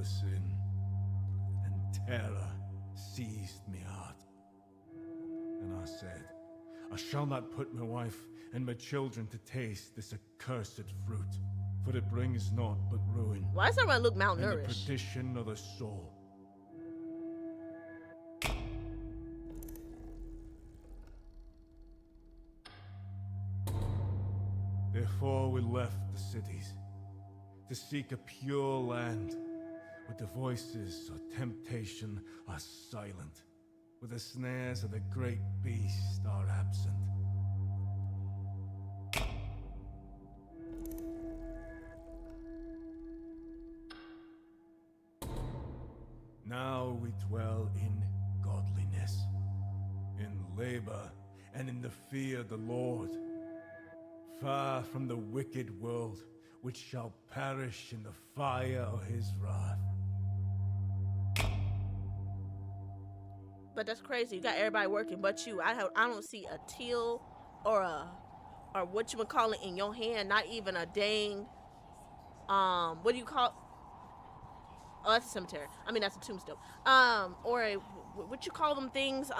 the sin, and terror seized me heart. And I said, I shall not put my wife and my children to taste this accursed fruit, for it brings naught but ruin. Why does everyone look And the malnourished? perdition of the soul. Therefore we left the cities, to seek a pure land, where the voices of temptation are silent, where the snares of the great beast are absent. Now we dwell in godliness, in labor, and in the fear of the Lord, far from the wicked world, which shall perish in the fire of his wrath. But that's crazy. You got everybody working but you. I don't see a till or what you would call it in your hand. Not even a dang. What do you call? Oh, that's a cemetery. I mean, that's a tombstone. Or a what you call them things?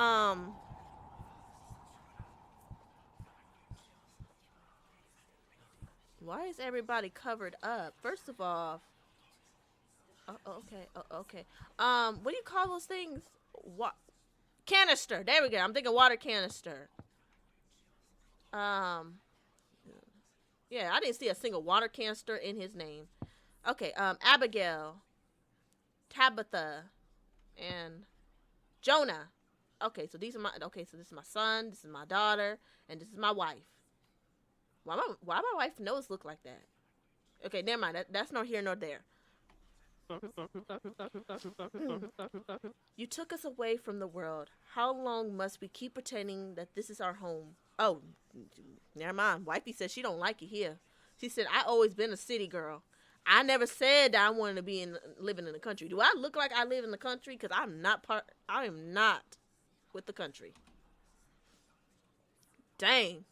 Why is everybody covered up? First of all, okay. What do you call those things? What? Canister. There we go. I'm thinking water canister. Yeah, I didn't see a single water canister in his name. Okay, Abigail, Tabitha, and Jonah. Okay, so these are my. Okay, so this is my son, this is my daughter, and this is my wife. Why my wife nose look like that? Okay, never mind. That's nor here nor there. You took us away from the world. How long must we keep pretending that this is our home? Oh, never mind. Wifey said she don't like it here. She said, I always been a city girl. I never said that I wanted to be living in the country. Do I look like I live in the country? Because I am not with the country. Dang.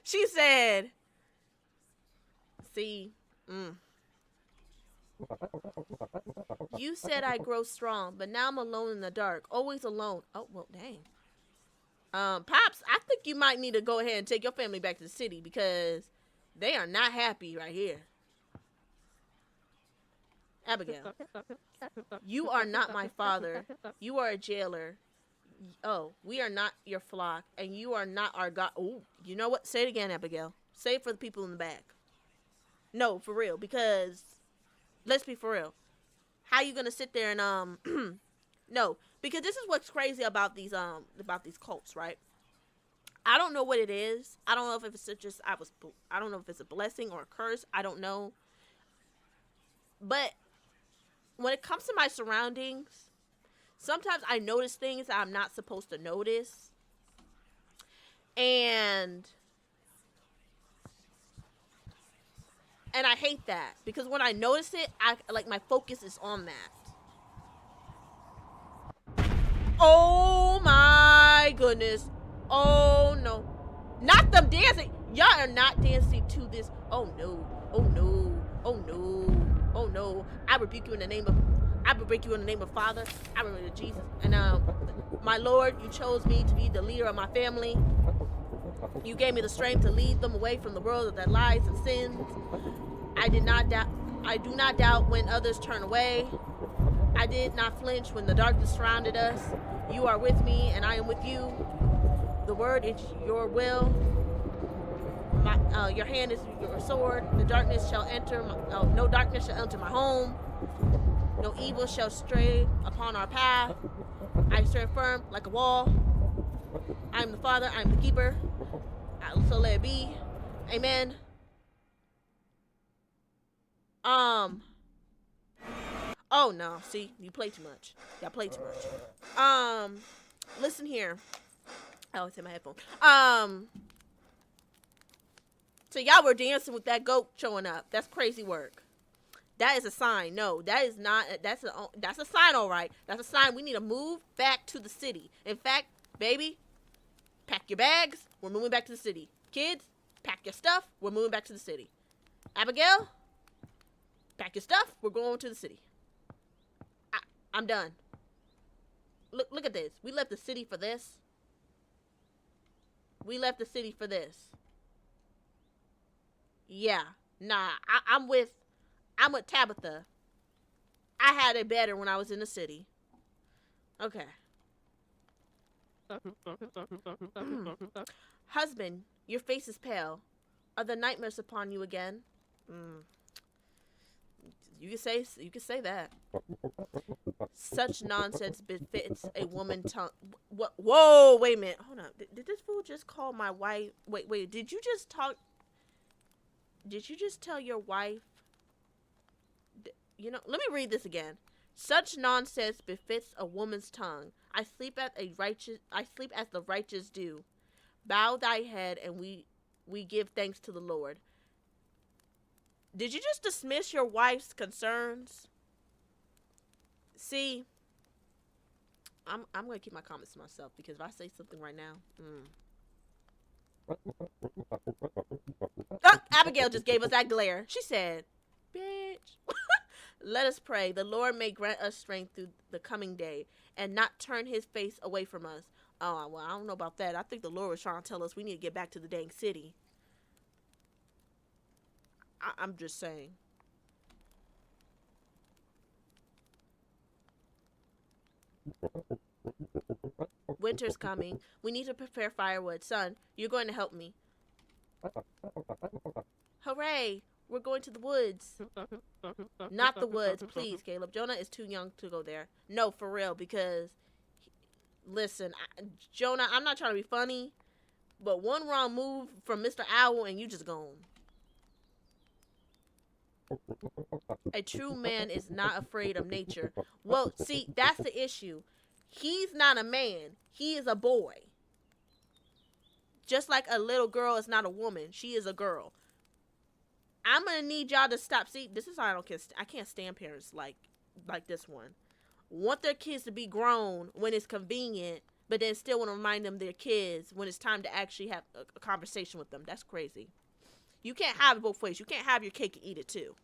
She said, see, You said I grow strong, but now I'm alone in the dark, always alone. Oh, well, dang. Pops, I think you might need to go ahead and take your family back to the city because they are not happy right here. Abigail, you are not my father. You are a jailer. Oh, we are not your flock, and you are not our God. Oh, you know what? Say it again, Abigail. Say it for the people in the back. No, for real, because let's be for real. How you gonna sit there and no, because this is what's crazy about these cults, right? I don't know what it is. I don't know if it's just I don't know if it's a blessing or a curse. I don't know. But when it comes to my surroundings, sometimes I notice things that I'm not supposed to notice. And I hate that because when I notice it, my focus is on that. Oh my goodness. Oh no. Not them dancing. Y'all are not dancing to this. Oh no. Oh no. Oh no. Oh no. I rebuke you in the name of Father. I rebuke you in Jesus. And my Lord, you chose me to be the leader of my family. You gave me the strength to lead them away from the world of their lies and sins. I do not doubt when others turn away. I did not flinch when the darkness surrounded us. You are with me, and I am with you. The word is your will. Your hand is your sword. The darkness shall enter. No darkness shall enter my home. No evil shall stray upon our path. I stand firm like a wall. I am the Father. I am the keeper. So let it be. Amen. Oh no, see, you play too much. Y'all play too much. Listen here. Oh, it's in my headphone. So y'all were dancing with that goat showing up. That's crazy work. That is a sign. No, that is not. That's a sign, all right. That's a sign we need to move back to the city. In fact, baby, pack your bags. We're moving back to the city. Kids, pack your stuff. We're moving back to the city. Abigail, pack your stuff. We're going to the city. I'm done. Look at this. We left the city for this. We left the city for this. Yeah. Nah, I'm with Tabitha. I had it better when I was in the city. Okay. Husband, your face is pale. Are the nightmares upon you again? You can say that. Such nonsense befits a woman tongue. What? Whoa! Wait a minute. Hold on. Did this fool just call my wife? Wait. Did you just talk? Did you just tell your wife? You know. Let me read this again. Such nonsense befits a woman's tongue. I sleep as the righteous do. Bow thy head, and we give thanks to the Lord. Did you just dismiss your wife's concerns? See, I'm gonna keep my comments to myself because if I say something right now, Oh, Abigail just gave us that glare. She said, "Bitch." Let us pray. The Lord may grant us strength through the coming day and not turn his face away from us. Oh, well, I don't know about that. I think the Lord was trying to tell us we need to get back to the dang city. I'm just saying. Winter's coming. We need to prepare firewood. Son, you're going to help me. Hooray! We're going to the woods. Not the woods, please, Caleb. Jonah is too young to go there. No, for real, because, listen, Jonah, I'm not trying to be funny, but one wrong move from Mr. Owl and you just gone. A true man is not afraid of nature. Well, see, that's the issue. He's not a man. He is a boy. Just like a little girl is not a woman. She is a girl. I'm going to need y'all to stop. See, this is how I can't stand parents like this one. Want their kids to be grown when it's convenient, but then still want to remind them they're kids when it's time to actually have a conversation with them. That's crazy. You can't have it both ways. You can't have your cake and eat it too.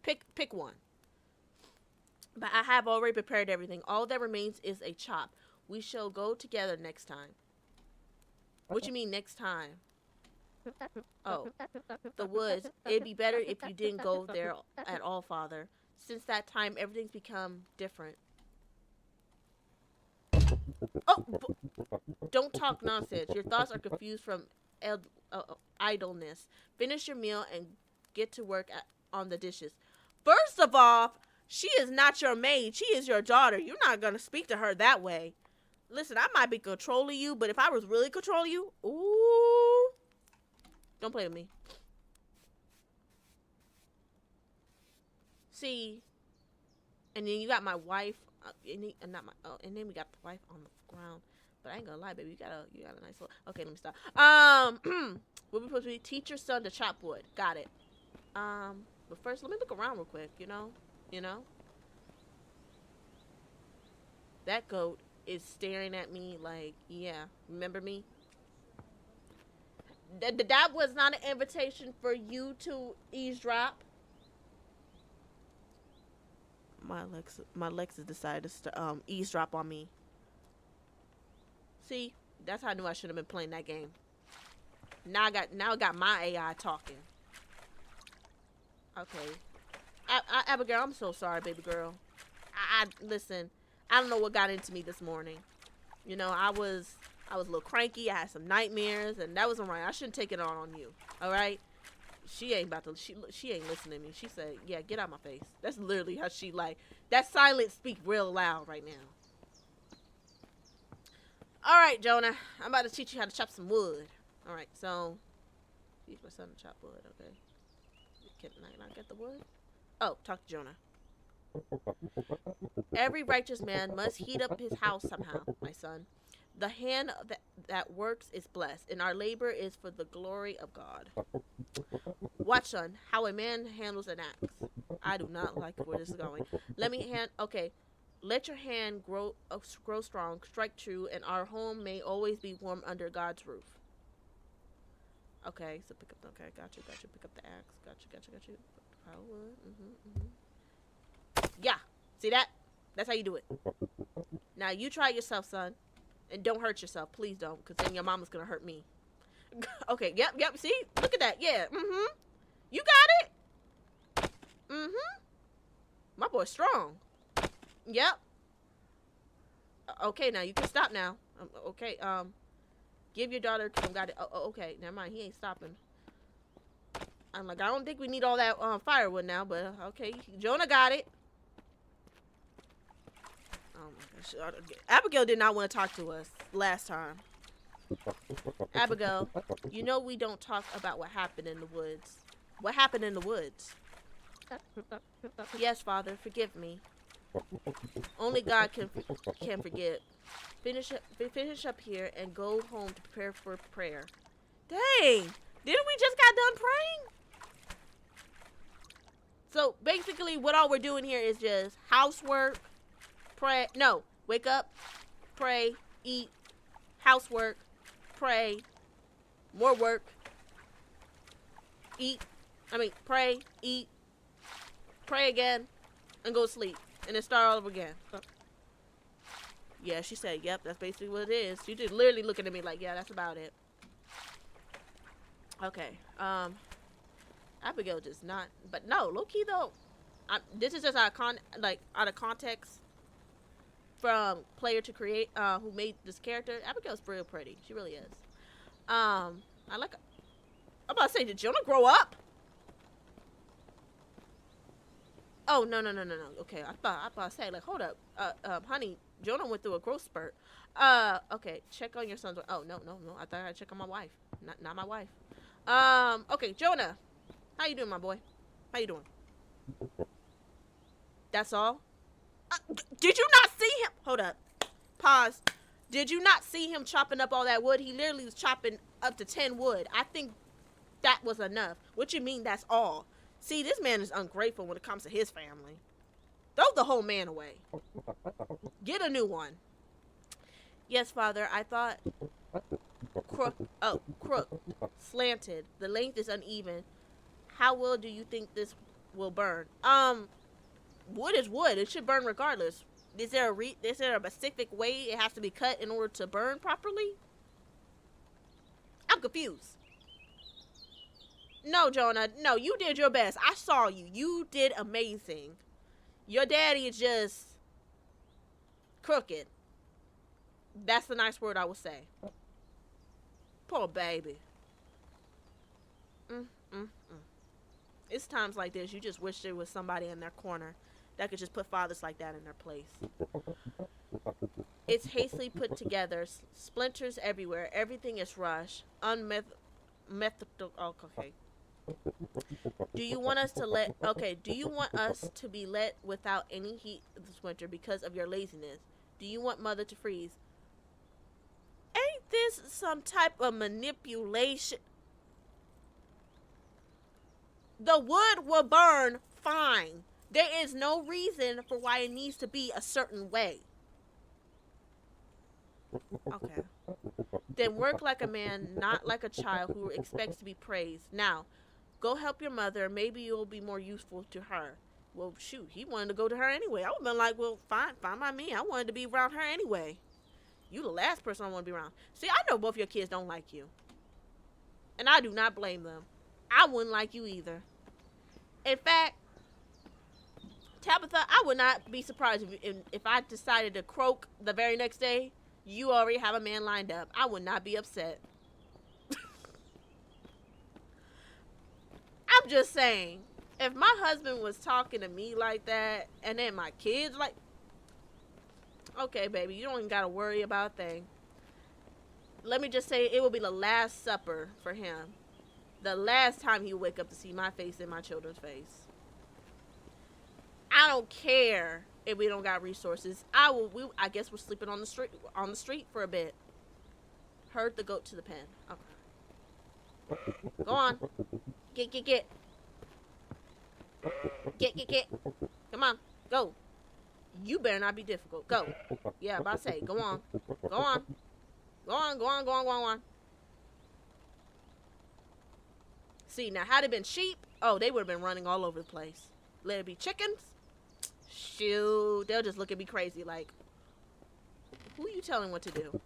Pick one. But I have already prepared everything. All that remains is a chop. We shall go together next time. What you mean next time? Oh, the woods. It'd be better if you didn't go there at all, Father. Since that time, everything's become different. Oh, don't talk nonsense. Your thoughts are confused from idleness. Finish your meal and get to work on the dishes. First of all, she is not your maid. She is your daughter. You're not going to speak to her that way. Listen, I might be controlling you, but if I was really controlling you, ooh, don't play with me. See, and then you got my wife, and then we got the wife on the ground. But I ain't gonna lie, baby, you got a nice little. Okay, let me stop. What we supposed to be? Teach your son to chop wood. Got it. But first, let me look around real quick. You know. That goat is staring at me like, yeah, remember me? That was not an invitation for you to eavesdrop. My Lexus decided to eavesdrop on me. See, that's how I knew I should have been playing that game. Now I got my AI talking. Okay, Abigail, I'm so sorry, baby girl. I listen. I don't know what got into me this morning. You know, I was a little cranky. I had some nightmares, and that wasn't right. I shouldn't take it on you. All right. She ain't listening to me. She said, "Yeah, get out of my face." That's literally how she that silence speak real loud right now. All right, Jonah, I'm about to teach you how to chop some wood. All right, so teach my son to chop wood. Okay, can I not get the wood? Oh, talk to Jonah. Every righteous man must heat up his house somehow, my son. The hand that works is blessed, and our labor is for the glory of God. Watch, son, how a man handles an axe. I do not like where this is going. Let your hand grow strong, strike true, and our home may always be warm under God's roof. Okay, so pick up. Okay, got you. Pick up the axe. Got you. Pile of wood. Yeah, see that? That's how you do it. Now you try it yourself, son. And don't hurt yourself. Please don't, because then your mama's going to hurt me. Okay, yep. See? Look at that. Yeah. Mm-hmm. You got it. Mm-hmm. My boy's strong. Yep. Okay, now you can stop now. Okay, give your daughter, got it. Okay, never mind. He ain't stopping. I'm like, I don't think we need all that firewood now, but okay. Jonah got it. Oh my gosh. Abigail did not want to talk to us last time. Abigail, you know we don't talk about what happened in the woods. What happened in the woods? Yes, Father, forgive me. Only God can forgive. Finish up here and go home to prepare for prayer. Dang! Didn't we just got done praying? So basically, what all we're doing here is just housework, pray. No, wake up, pray, eat, housework, pray, more work, eat. Pray, eat, pray again, and go to sleep, and then start all over again. Yeah, she said, yep, that's basically what it is. She just literally looking at me like, yeah, that's about it. Okay, Abigail does not, but no, low-key though, this is just out of context from player to create, who made this character. Abigail's real pretty. She really is. I'm about to say, did Jonah grow up? Oh, no. Okay, I thought to say, like, hold up. Honey, Jonah went through a growth spurt. Okay, check on your son's. Oh, no. I thought I'd check on my wife. Not my wife. Okay, Jonah. How you doing, my boy? How you doing? That's all? Did you not see him? Hold up. Pause. Did you not see him chopping up all that wood? He literally was chopping up to 10 wood. I think that was enough. What you mean that's all? See, this man is ungrateful when it comes to his family. Throw the whole man away. Get a new one. Yes, Father, I thought... Crook. Slanted. The length is uneven. How well do you think this will burn? Wood is wood. It should burn regardless. Is there a specific way it has to be cut in order to burn properly? I'm confused. No, Jonah. No, you did your best. I saw you. You did amazing. Your daddy is just crooked. That's the nice word I would say. Poor baby. It's times like this you just wish there was somebody in their corner that could just put fathers like that in their place. It's hastily put together, splinters everywhere. Everything is rushed, okay. Do you want us to be let without any heat this winter because of your laziness? Do you want mother to freeze? Ain't this some type of manipulation? The wood will burn fine. There is no reason for why it needs to be a certain way. Okay. Then work like a man, not like a child who expects to be praised. Now, go help your mother. Maybe you'll be more useful to her. Well, shoot, he wanted to go to her anyway. I would have been like, well, fine by me. I wanted to be around her anyway. You the last person I want to be around. See, I know both your kids don't like you. And I do not blame them. I wouldn't like you either. In fact, Tabitha, I would not be surprised if I decided to croak the very next day. You already have a man lined up. I would not be upset. I'm just saying, if my husband was talking to me like that, and then my kids like, okay, baby, you don't even got to worry about a thing. Let me just say, it will be the last supper for him. The last time he wake up to see my face in my children's face. I don't care if we don't got resources. I guess we're sleeping on the street for a bit. Herd the goat to the pen. Okay. Go on. Get. Get. Come on. Go. You better not be difficult. Go. Yeah, about to say. Go on. Go on. See, now, had it been sheep, oh, they would have been running all over the place. Let it be chickens, Shoot, they'll just look at me crazy like, who you telling what to do?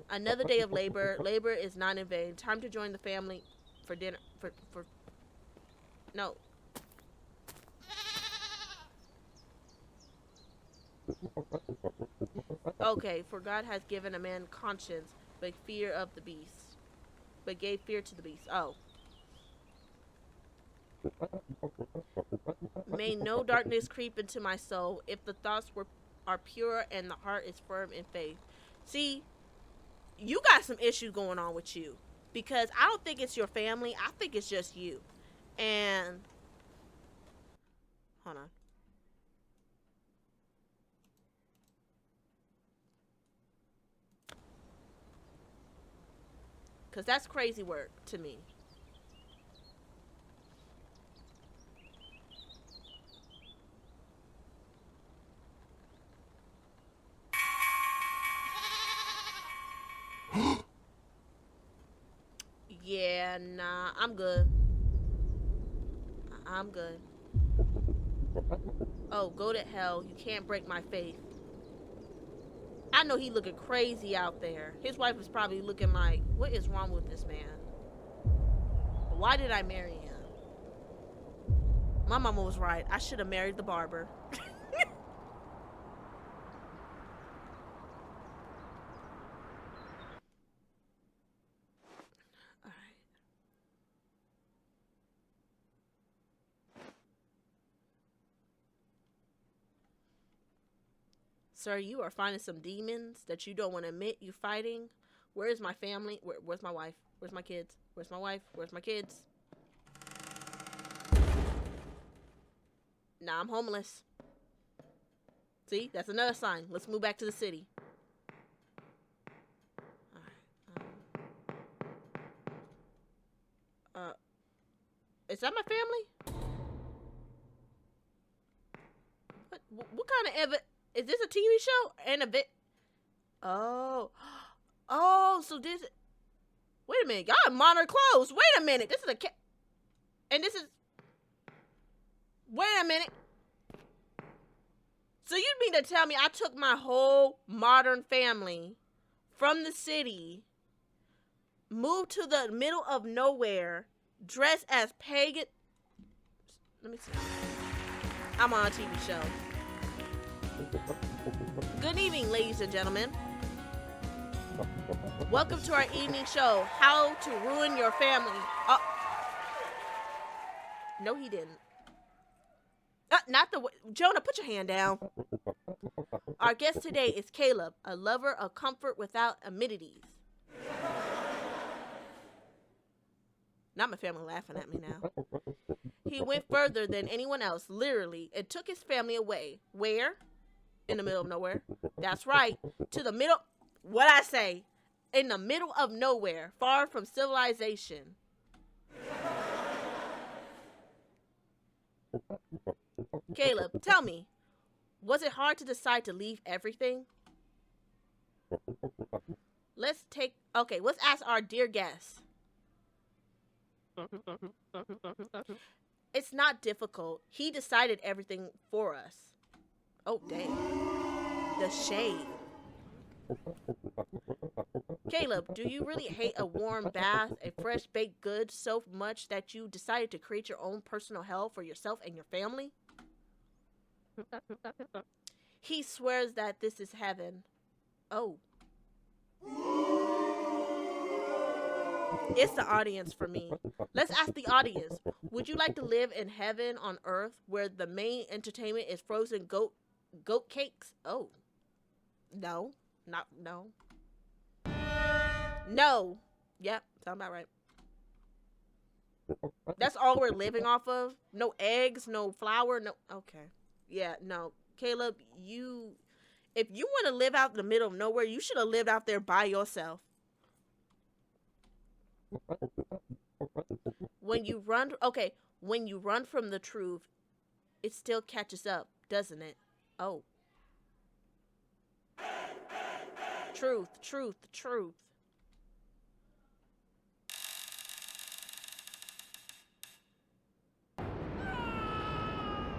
Another day of labor. Labor is not in vain. Time to join the family for dinner. For no. Okay, for God has given a man conscience, but fear of the beast. But gave fear to the beast. Oh. May no darkness creep into my soul if the thoughts are pure and the heart is firm in faith. See, you got some issues going on with you. Because I don't think it's your family. I think it's just you. And hold on. Because that's crazy work to me. Yeah, nah, I'm good. I'm good. Oh, go to hell. You can't break my faith. I know he looking crazy out there. His wife is probably looking like, what is wrong with this man? Why did I marry him? My mama was right. I should have married the barber. All right. Sir, you are finding some demons that you don't want to admit you're fighting. Where is my family? Where's my wife? Where's my kids? Where's my wife? Where's my kids? Nah, I'm homeless. See, that's another sign. Let's move back to the city. Alright. Is that my family? What kind of is this a TV show and a bit? Oh, oh, so this. Wait a minute, y'all have modern clothes. Wait a minute, this is a and this is. Wait a minute. So you mean to tell me I took my whole modern family from the city, moved to the middle of nowhere, dressed as pagan? Let me see. I'm on a TV show. Good evening, ladies and gentlemen. Welcome to our evening show, How to Ruin Your Family. No, he didn't. Not the way. Jonah, put your hand down. Our guest today is Caleb, a lover of comfort without amenities. Not my family laughing at me now. He went further than anyone else, literally, and took his family away. Where? In the middle of nowhere. That's right. To the middle. What I say? In the middle of nowhere, far from civilization. Caleb, tell me, was it hard to decide to leave everything? Let's ask our dear guest. It's not difficult. He decided everything for us. Oh, dang. The shade. Caleb, do you really hate a warm bath, a fresh baked good so much that you decided to create your own personal hell for yourself and your family? He swears that this is heaven. Oh. It's the audience for me. Let's ask the audience. Would you like to live in heaven on earth where the main entertainment is frozen goat cakes? Oh. No. No. No. Yep, sound about right. That's all we're living off of? No eggs, no flour, no. Okay. Yeah, no. Caleb, if you want to live out in the middle of nowhere, you should have lived out there by yourself. When you run from the truth, it still catches up, doesn't it? Oh. Truth.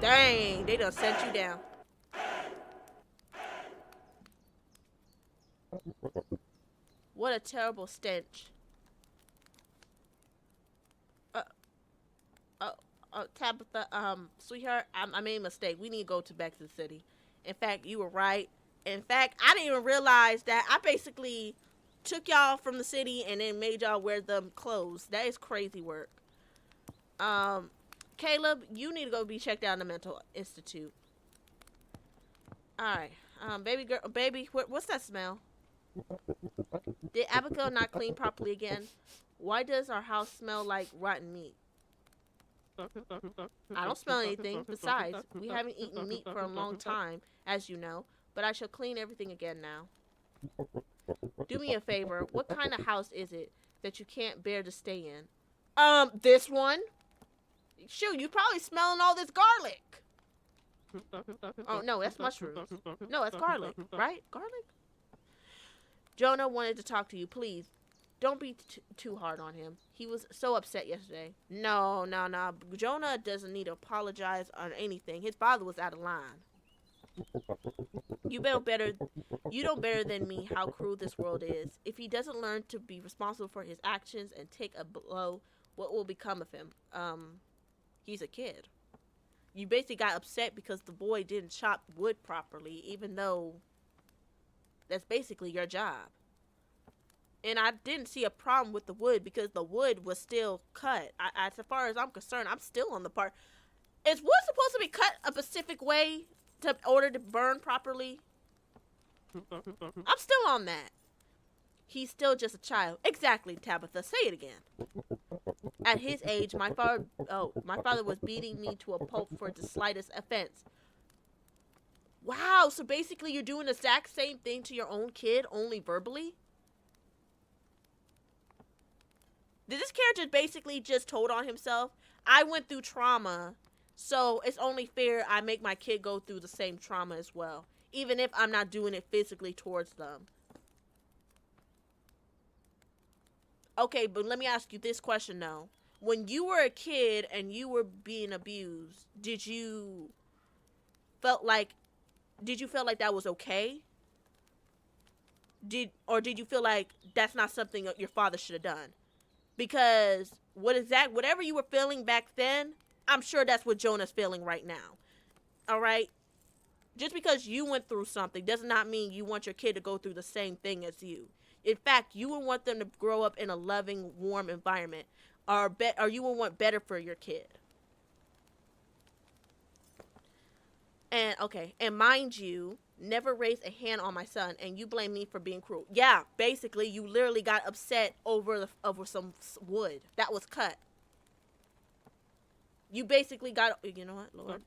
Dang, they done sent you down. What a terrible stench. Tabitha, sweetheart, I made a mistake. We need to go back to the city. In fact, you were right. In fact, I didn't even realize that I basically took y'all from the city and then made y'all wear them clothes. That is crazy work. Caleb, you need to go be checked out in the mental institute. All right. Baby girl, baby, what's that smell? Did Abigail not clean properly again? Why does our house smell like rotten meat? I don't smell anything. Besides, we haven't eaten meat for a long time, as you know, but I shall clean everything again now. Do me a favor. What kind of house is it that you can't bear to stay in? This one? Shoot, you probably smelling all this garlic. Oh, no, that's mushrooms. No, that's garlic, right? Garlic? Jonah wanted to talk to you. Please, don't be too hard on him. He was so upset yesterday. No. Jonah doesn't need to apologize on anything. His father was out of line. You know better than me how cruel this world is. If he doesn't learn to be responsible for his actions and take a blow, what will become of him? He's a kid. You basically got upset because the boy didn't chop wood properly, even though that's basically your job. And I didn't see a problem with the wood because the wood was still cut. As far as I'm concerned, I'm still on the part. Is wood supposed to be cut a specific way in order to burn properly? I'm still on that. He's still just a child. Exactly, Tabitha. Say it again. At his age, my father was beating me to a pulp for the slightest offense. Wow, so basically you're doing the exact same thing to your own kid, only verbally? Did this character basically just told on himself? I went through trauma, so it's only fair I make my kid go through the same trauma as well, even if I'm not doing it physically towards them. Okay, but let me ask you this question though. When you were a kid and you were being abused, did you feel like that was okay? Did you feel like that's not something your father should have done? Because whatever you were feeling back then, I'm sure that's what Jonah's feeling right now. All right? Just because you went through something does not mean you want your kid to go through the same thing as you. In fact, you would want them to grow up in a loving, warm environment, or you would want better for your kid. And mind you, never raise a hand on my son, and you blame me for being cruel. Yeah, basically, you literally got upset over some wood that was cut. You basically got, you know what, Lord?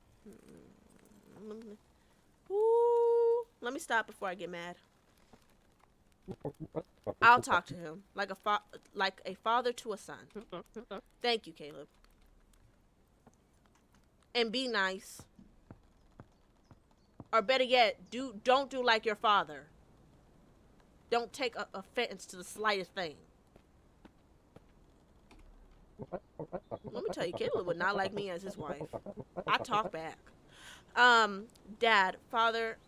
Let me stop before I get mad. I'll talk to him like a father to a son. Thank you, Caleb. And be nice. Or better yet, don't do like your father. Don't take offense to the slightest thing. Let me tell you, Caleb would not like me as his wife. I talk back. Dad, Father,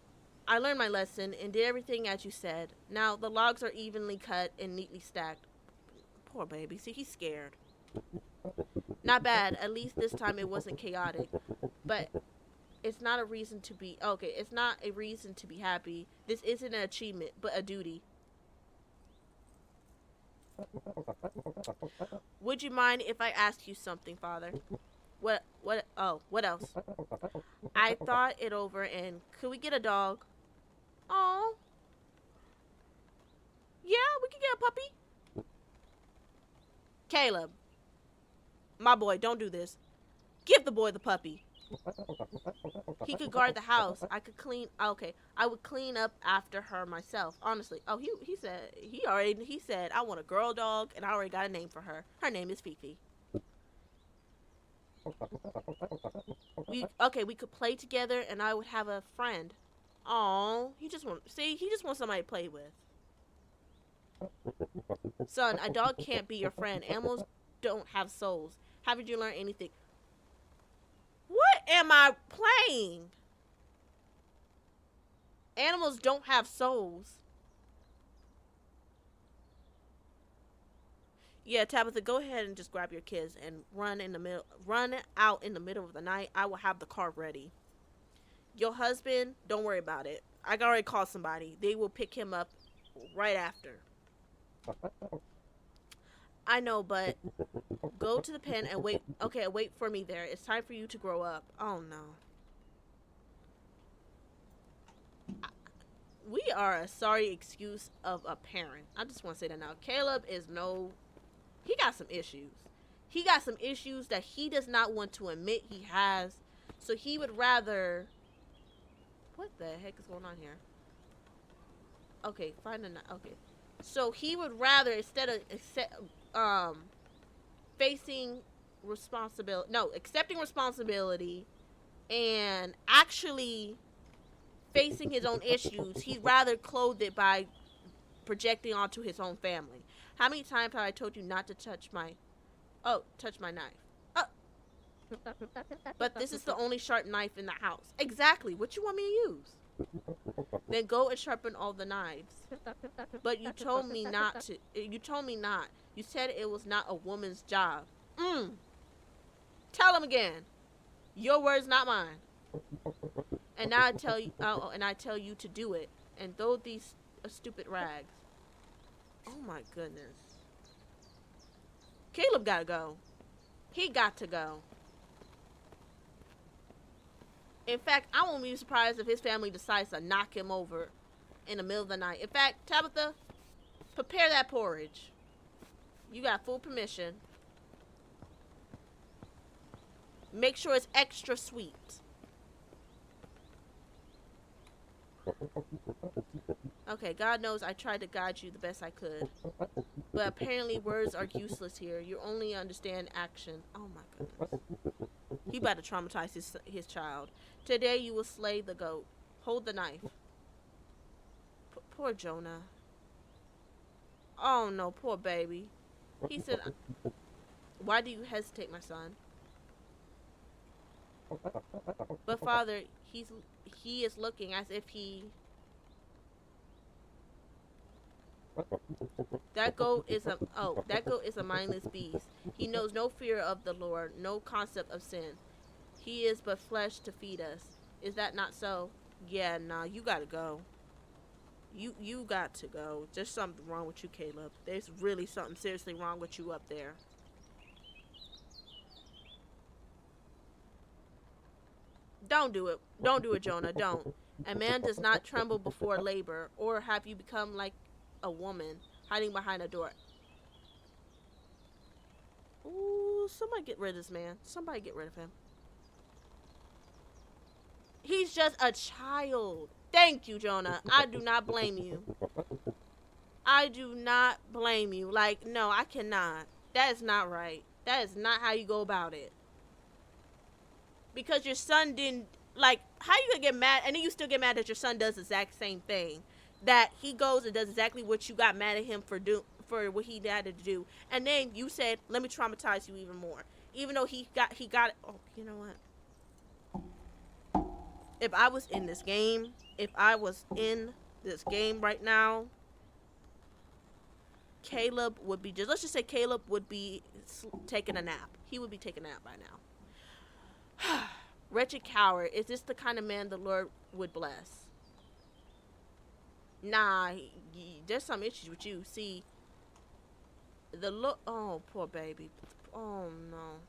I learned my lesson and did everything as you said. Now the logs are evenly cut and neatly stacked. Poor baby. See, he's scared. Not bad. At least this time it wasn't chaotic. But it's not a reason to be... Okay, it's not a reason to be happy. This isn't an achievement, but a duty. Would you mind if I asked you something, Father? What else? I thought it over and could we get a dog? Oh. Yeah, we could get a puppy. Caleb. My boy, don't do this. Give the boy the puppy. He could guard the house. I could clean. Okay, I would clean up after her myself. Honestly. Oh, he said I want a girl dog, and I already got a name for her. Her name is Fifi. We could play together, and I would have a friend. Oh, he just wants somebody to play with. Son, a dog can't be your friend. Animals don't have souls. Haven't you learned anything? What? am I playing? Animals don't have souls. Yeah, Tabitha, go ahead and just grab your kids and run out in the middle of the night. I will have the car ready. Your husband, don't worry about it. I already called somebody. They will pick him up right after. I know, but go to the pen and wait. Okay, wait for me there. It's time for you to grow up. Oh, no. We are a sorry excuse of a parent. I just want to say that now. Caleb is he got some issues. He got some issues that he does not want to admit he has. So he would rather... What the heck is going on here? Okay, okay. So he would rather, instead of accepting responsibility and actually facing his own issues, he'd rather clothe it by projecting onto his own family. How many times have I told you not to touch my knife? Oh. But this is the only sharp knife in the house. Exactly. What you want me to use? Then go and sharpen all the knives. But you told me not to. You told me not. You said it was not a woman's job. Tell him again. Your words, not mine. And now I tell you to do it. And throw these stupid rags. Oh my goodness. Caleb gotta go. He got to go. In fact, I won't be surprised if his family decides to knock him over in the middle of the night. In fact, Tabitha, prepare that porridge. You got full permission. Make sure it's extra sweet. Okay, God knows I tried to guide you the best I could. But apparently words are useless here. You only understand action. Oh my goodness. He about to traumatize his child. Today you will slay the goat. Hold the knife. Poor Jonah. Oh no, poor baby. He said, why do you hesitate, my son? But Father, he is looking as if he... That goat is a mindless beast. He knows no fear of the Lord, no concept of sin. He is but flesh to feed us. Is that not so? Yeah, nah, you gotta go. You got to go. There's something wrong with you, Caleb. There's really something seriously wrong with you up there. Don't do it. Don't do it, Jonah. Don't. A man does not tremble before labor, or have you become like a woman hiding behind a door. Ooh, somebody get rid of this man. Somebody get rid of him. He's just a child. Thank you, Jonah. I do not blame you. I do not blame you. Like, no, I cannot. That is not right. That is not how you go about it. Because your son didn't, like, how you gonna get mad, and then you still get mad that your son does the exact same thing. That he goes and does exactly what you got mad at him for what he had to do. And then you said, let me traumatize you even more. Even though he got it. Oh, you know what? If I was in this game, right now, Caleb would be let's just say Caleb would be taking a nap. He would be taking a nap by now. Wretched coward, is this the kind of man the Lord would bless? Nah, there's some issues with you. See, oh, poor baby. Oh, no.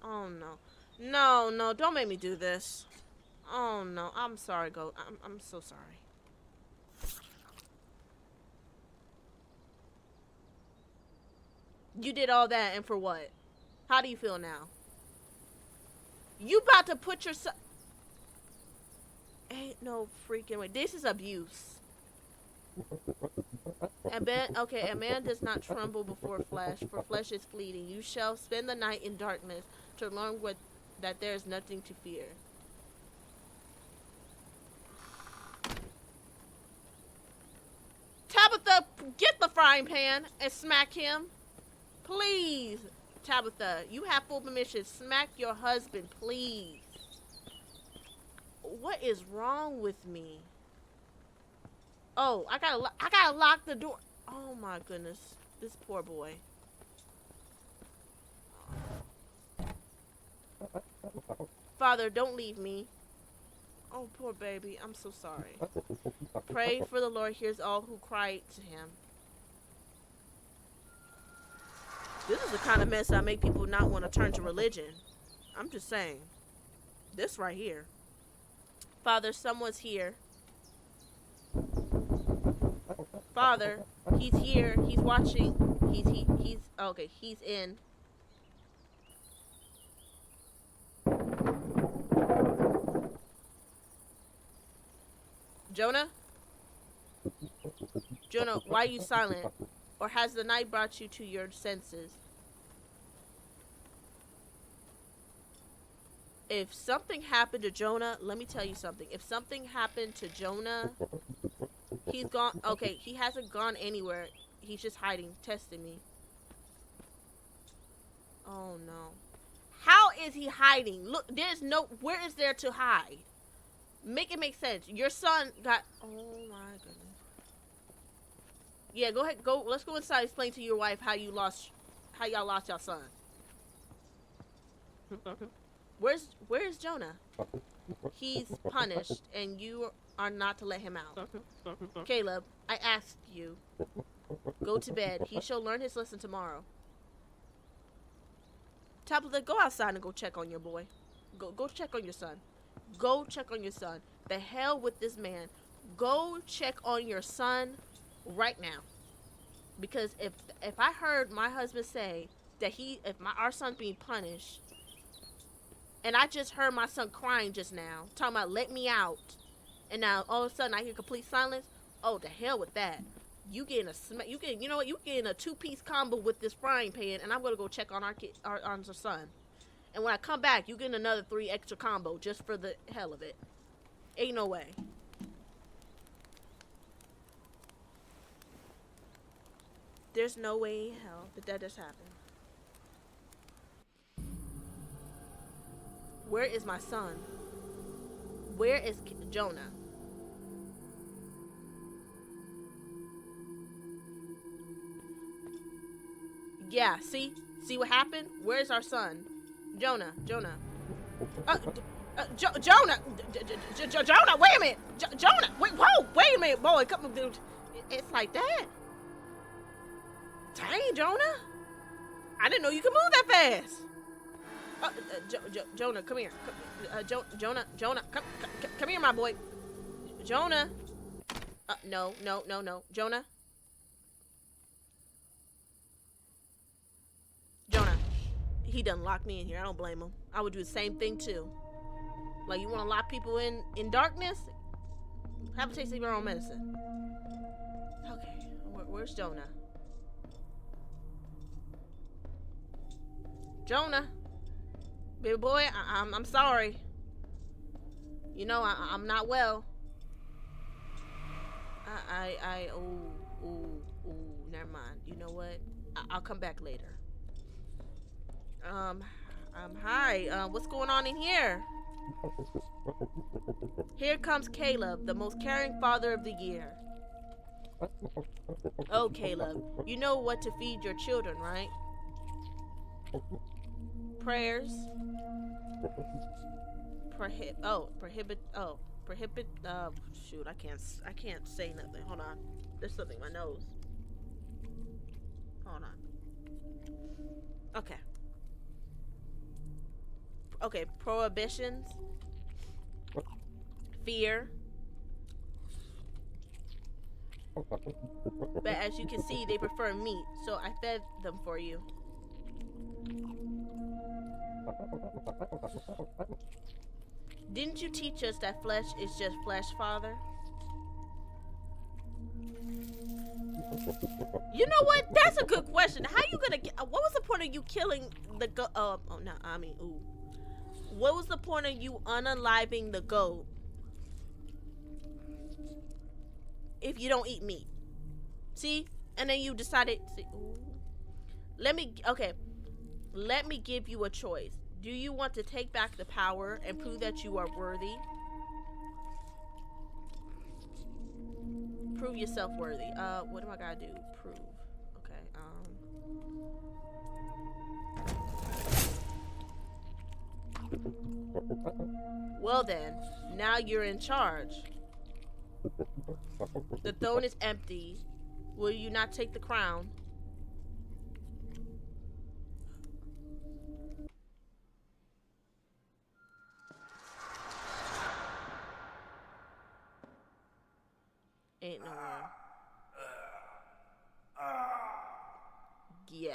Oh, no. No, don't make me do this. Oh, no. I'm sorry, Goat. I'm so sorry. You did all that, and for what? How do you feel now? You about to put yourself... Ain't no freaking way. This is abuse. A man does not tremble before flesh, for flesh is fleeting. You shall spend the night in darkness to learn that there is nothing to fear. Tabitha, get the frying pan and smack him. Please, Tabitha, you have full permission. Smack your husband, please. What is wrong with me? Oh, I gotta lock the door. Oh my goodness. This poor boy. Father, don't leave me. Oh, poor baby. I'm so sorry. Pray for the Lord hears all who cry to him. This is the kind of mess that make people not want to turn to religion. I'm just saying. This right here. Father, someone's here. Father, he's here. He's watching. He's okay. He's in. Jonah? Jonah, why are you silent? Or has the night brought you to your senses? If something happened to Jonah, let me tell you something. If something happened to Jonah, he's gone. Okay, he hasn't gone anywhere. He's just hiding, testing me. Oh no. How is he hiding? Look, there's no. Where is there to hide? Make it make sense. Your son got. Oh my goodness. Yeah, go ahead. Go. Let's go inside. Explain to your wife how y'all lost your son. Where's Jonah? He's punished, and you are not to let him out. Caleb, I asked you. Go to bed. He shall learn his lesson tomorrow. Tabitha, go outside and go check on your boy. Go check on your son. Go check on your son. The hell with this man. Go check on your son right now. Because if I heard my husband say that our son's being punished, and I just heard my son crying just now, talking about let me out, and now all of a sudden I hear complete silence. Oh, the hell with that. You getting a 2-piece combo with this frying pan, and I'm gonna go check on our son. And when I come back, you getting another 3 extra combo just for the hell of it. Ain't no way. There's no way in hell that just happened. Where is my son? Where is Jonah? Yeah, see what happened? Where's our son? Jonah. Jonah, wait a minute. Jonah, wait a minute, boy. Come, dude. It's like that. Dang, Jonah. I didn't know you could move that fast. Jonah, come here. Jonah, come here, my boy. Jonah. No. Jonah. Jonah. He done locked me in here. I don't blame him. I would do the same thing too. Like, you want to lock people in darkness? Have a taste of your own medicine. Okay, where's Jonah? Jonah, baby boy, I'm sorry. You know I'm not well. Never mind. You know what? I'll come back later. Hi. What's going on in here? Here comes Caleb, the most caring father of the year. Oh, Caleb, you know what to feed your children, right? Prayers. Shoot, I can't say nothing. Hold on. There's something in my nose. Hold on. Okay, prohibitions. Fear. But as you can see, they prefer meat, so I fed them for you. Didn't you teach us that flesh is just flesh, Father? You know what? That's a good question. How you gonna get? What was the point of you killing the goat? What was the point of you unaliving the goat if you don't eat meat? See? And then you decided. Let me give you a choice. Do you want to take back the power and prove that you are worthy? Prove yourself worthy. What do I gotta do? Prove. Okay. Well then, now you're in charge. The throne is empty. Will you not take the crown? Ain't no way. Yeah.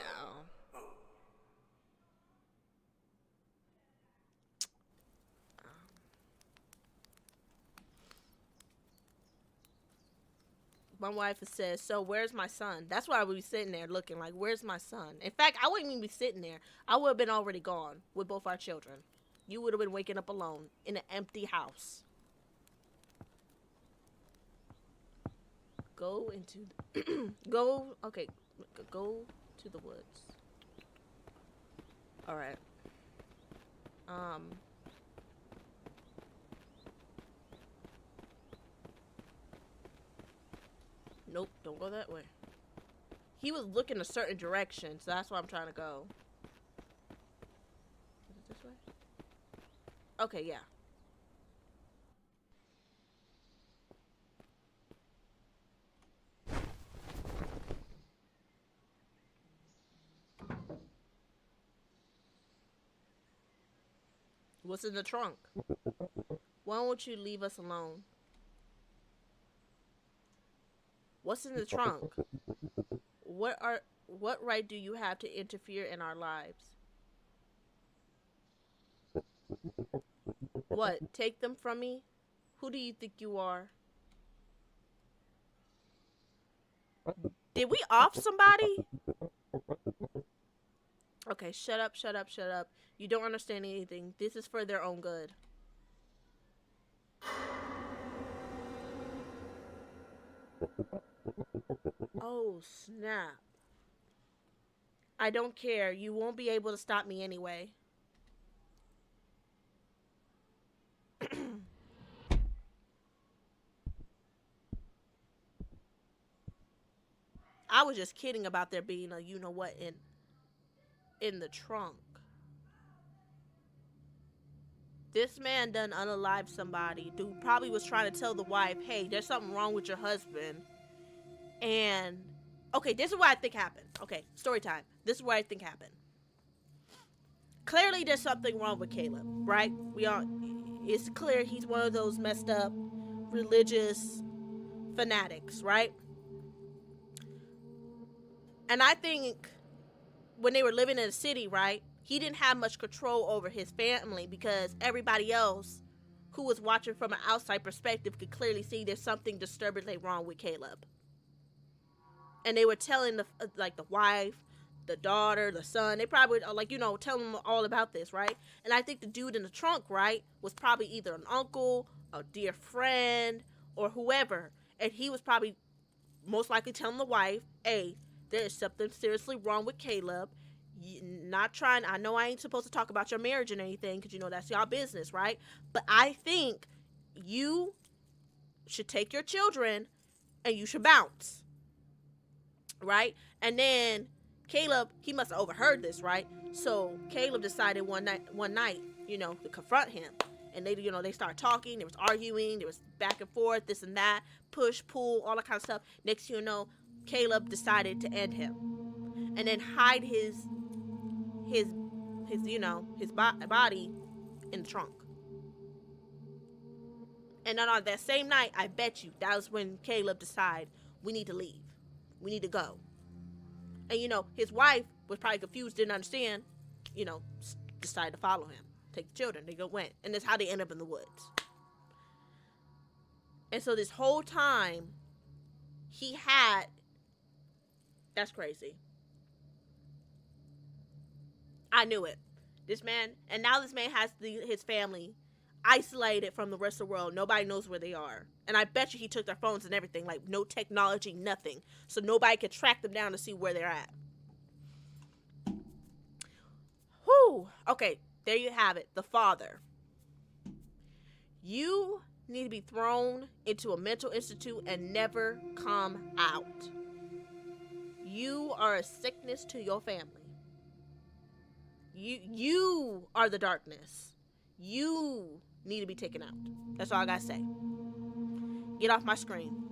My wife says, so where's my son? That's why I would be sitting there looking like, where's my son? In fact, I wouldn't even be sitting there. I would have been already gone with both our children. You would have been waking up alone in an empty house. Go into go to the woods. All right. Nope, don't go that way. He was looking a certain direction, so that's why I'm trying to go. Is it this way? Okay, yeah. What's in the trunk? Why won't you leave us alone? What's in the trunk? What right do you have to interfere in our lives? What? Take them from me? Who do you think you are? Did we off somebody? Okay, shut up, shut up, shut up. You don't understand anything. This is for their own good. Oh, snap. I don't care. You won't be able to stop me anyway. I was just kidding about there being a you-know-what in the trunk. This man done unalived somebody. Dude probably was trying to tell the wife, hey, there's something wrong with your husband. And, okay, this is what I think happened. Okay, story time. This is what I think happened. Clearly there's something wrong with Caleb, right? It's clear he's one of those messed up religious fanatics, right? And I think when they were living in the city, right, he didn't have much control over his family because everybody else who was watching from an outside perspective could clearly see there's something disturbingly wrong with Caleb. And they were telling the wife, the daughter, the son, they probably would, tell them all about this, right? And I think the dude in the trunk, right, was probably either an uncle, a dear friend, or whoever. And he was probably most likely telling the wife, hey, there's something seriously wrong with Caleb. I know I ain't supposed to talk about your marriage and anything because, that's y'all business, right? But I think you should take your children and you should bounce, right? And then Caleb, he must have overheard this, right? So Caleb decided one night, to confront him. And they started talking. There was arguing. There was back and forth, this and that, push, pull, all that kind of stuff. Next thing you know, Caleb decided to end him, and then hide his body in the trunk. And then on that same night, I bet you that was when Caleb decided we need to leave, we need to go. And his wife was probably confused, didn't understand, decided to follow him, take the children. They went, and that's how they end up in the woods. And so this whole time, that's crazy. I knew it. And now this man has his family isolated from the rest of the world. Nobody knows where they are. And I bet you he took their phones and everything, like no technology, nothing. So nobody could track them down to see where they're at. Whew. Okay, there you have it. The father. You need to be thrown into a mental institute and never come out. You are a sickness to your family. You are the darkness. You need to be taken out. That's all I gotta say. Get off my screen.